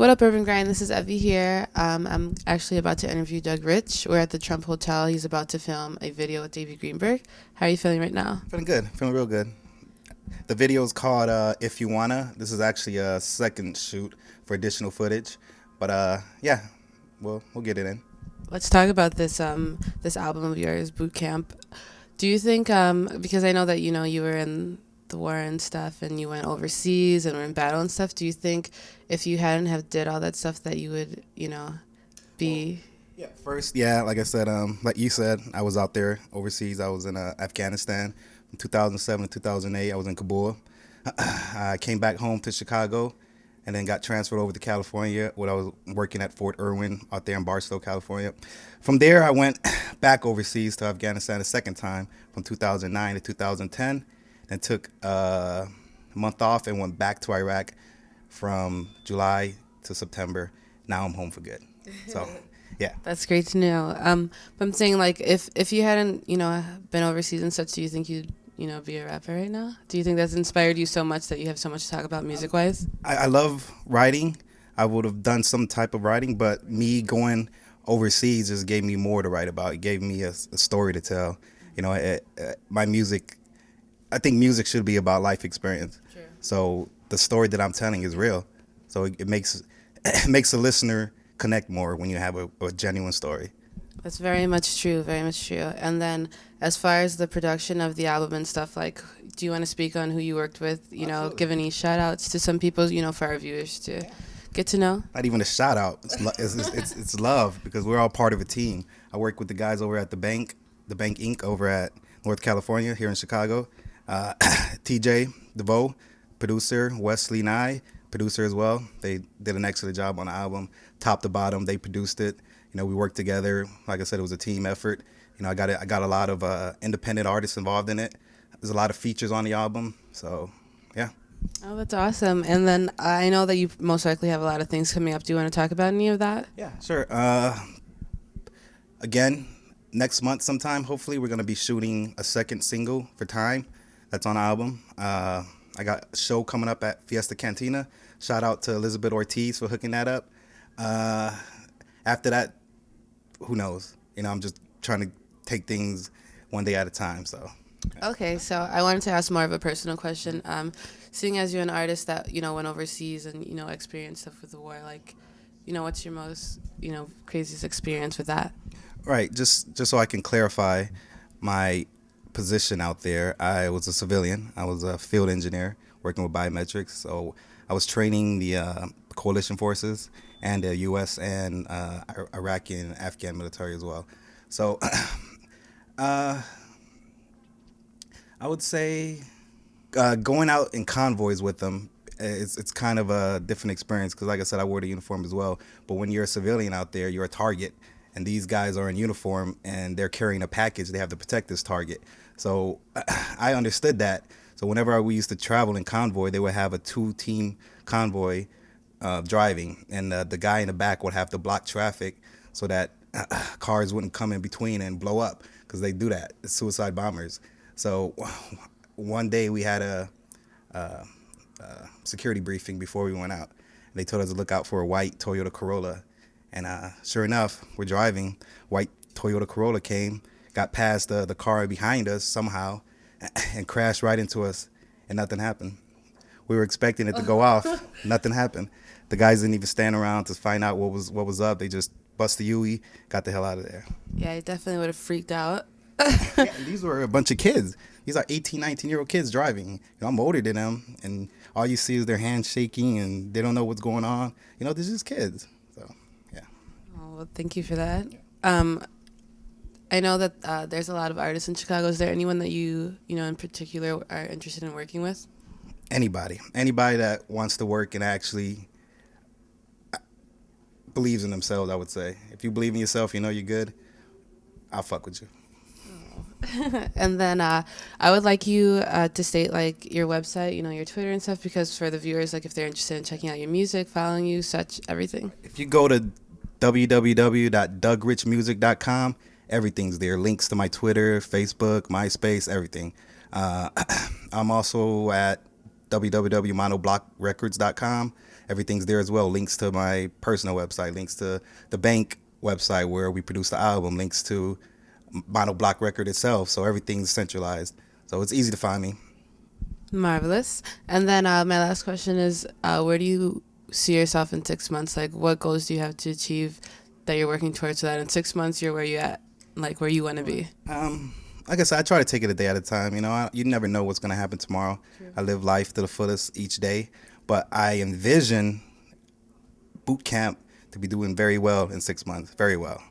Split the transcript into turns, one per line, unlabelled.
What up, Urban Grind? This is Evie here. I'm actually about to interview Doug Rich. We're at the Trump Hotel. He's about to film a video with Davy Greenberg. How are you feeling right now?
Feeling good. Feeling real good. The video is called If You Wanna. This is actually a second shoot for additional footage. But yeah, we'll get it in.
Let's talk about this this album of yours, BOOTCAMP. Do you think, because I know that, you were in the war and stuff and you went overseas and were in battle and stuff, do you think if you hadn't have did all that stuff that you would, be...
Yeah, first, yeah, like I said, like you said, I was out there overseas. I was in Afghanistan from 2007 to 2008. I was in Kabul. I came back home to Chicago and then got transferred over to California where I was working at Fort Irwin out there in Barstow, California. From there, I went back overseas to Afghanistan a second time from 2009 to 2010. Then took a month off and went back to Iraq from July to September. Now I'm home for good. So, yeah.
That's great to know. But I'm saying, like, if you hadn't, been overseas and such, do you think you'd, be a rapper right now? Do you think that's inspired you so much that you have so much to talk about music-wise?
I love writing. I would have done some type of writing, but me going overseas just gave me more to write about. It gave me a story to tell. My music, I think music should be about life experience.
Sure.
So the story that I'm telling is real. So it makes the listener connect more when you have a genuine story.
That's very much true, very much true. And then as far as the production of the album and stuff, like, do you want to speak on who you worked with,
Absolutely.
give any shout-outs to some people, for our viewers to get to know?
Not even a shout out. It's love because we're all part of a team. I work with the guys over at the Bank Inc. over at North California here in Chicago. TJ DeVoe, producer. Wesley Nye, producer as well. They did an excellent job on the album, top to bottom. They produced it. We worked together. Like I said, it was a team effort. I got a lot of independent artists involved in it. There's a lot of features on the album. So, yeah.
Oh, that's awesome. And then I know that you most likely have a lot of things coming up. Do you want to talk about any of that?
Yeah, sure. Again, next month sometime, hopefully, we're going to be shooting a second single for Time. That's on the album. I got a show coming up at Fiesta Cantina. Shout out to Elizabeth Ortiz for hooking that up. After that, who knows? I'm just trying to take things one day at a time. So.
Okay, so I wanted to ask more of a personal question. Seeing as you're an artist that, went overseas and, experienced stuff with the war, like, what's your most, craziest experience with that?
Right, just so I can clarify my position out there, I was a civilian. I was a field engineer working with biometrics. So I was training the coalition forces and the U.S. and Iraqi and Afghan military as well. So I would say going out in convoys with them, it's kind of a different experience because, like I said, I wore the uniform as well. But when you're a civilian out there, you're a target, and these guys are in uniform and they're carrying a package. They have to protect this target. So I understood that. So whenever we used to travel in convoy, they would have a 2-team convoy driving, and the guy in the back would have to block traffic so that cars wouldn't come in between and blow up, because they do that. It's suicide bombers. So one day we had a security briefing before we went out. They told us to look out for a white Toyota Corolla. And sure enough, we're driving. White Toyota Corolla came, got past the car behind us somehow, and crashed right into us, and nothing happened. We were expecting it to go off. Nothing happened. The guys didn't even stand around to find out what was up. They just bust the UE, got the hell out of there.
Yeah, I definitely would have freaked out.
Yeah, these were a bunch of kids. These are 18, 19-year-old kids driving. I'm older than them, and all you see is their hands shaking, and they don't know what's going on. They're just kids. So, yeah.
Oh, well, thank you for that. Yeah. I know that there's a lot of artists in Chicago. Is there anyone that you in particular are interested in working with?
Anybody that wants to work and actually believes in themselves, I would say. If you believe in yourself, you're good, I'll fuck with you.
And then I would like you to state, like, your website, your Twitter and stuff, because for the viewers, like, if they're interested in checking out your music, following you, such, everything.
If you go to www.dougricmusic.com, everything's there. Links to my Twitter, Facebook, MySpace, everything. I'm also at www.monoblockrecords.com. everything's there as well. Links to my personal website, links to the bank website where we produce the album, links to Mono Block Record itself. So everything's centralized. So it's easy to find me.
Marvelous. And then my last question is, where do you see yourself in 6 months? Like, what goals do you have to achieve that you're working towards so that in 6 months you're where you at, like where you want to be?
Like I said, I try to take it a day at a time. You know, you never know what's going to happen tomorrow.
True.
I live life to the fullest each day. But I envision boot camp to be doing very well in 6 months. Very well.